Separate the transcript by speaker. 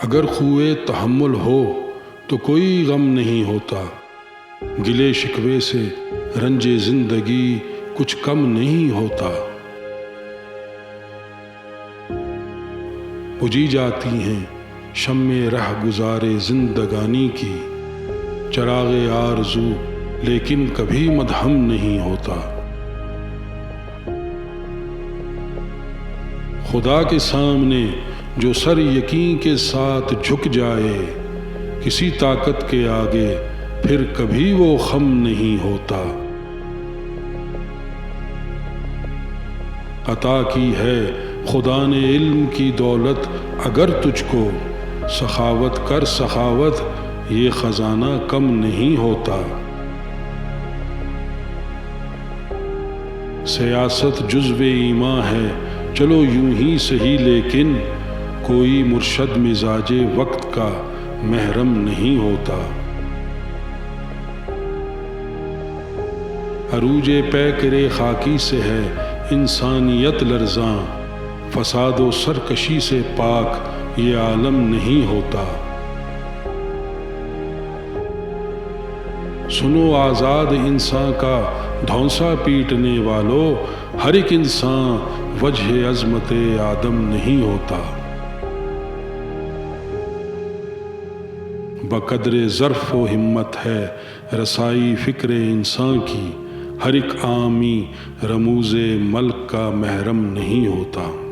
Speaker 1: اگر خوئے تحمل ہو تو کوئی غم نہیں ہوتا، گلے شکوے سے رنج زندگی کچھ کم نہیں ہوتا۔ بجھی جاتی ہیں شمع رہ گزارے زندگانی کی، چراغ آرزو لیکن کبھی مدھم نہیں ہوتا۔ خدا کے سامنے جو سر یقین کے ساتھ جھک جائے، کسی طاقت کے آگے پھر کبھی وہ خم نہیں ہوتا۔ عطا کی ہے خدا نے علم کی دولت اگر تجھ کو، سخاوت کر سخاوت یہ خزانہ کم نہیں ہوتا۔ سیاست جزو ایمان ہے چلو یوں ہی سہی، لیکن کوئی مرشد مزاج وقت کا محرم نہیں ہوتا۔ عروج پیکرے خاکی سے ہے انسانیت لرزاں، فساد و سرکشی سے پاک یہ عالم نہیں ہوتا۔ سنو آزاد انسان کا دھونسا پیٹنے والو، ہر ایک انسان وجہ عظمت آدم نہیں ہوتا۔ بقدر ظرف و ہمت ہے رسائی فکر انسان کی، ہر ایک عامی رموز ملک کا محرم نہیں ہوتا۔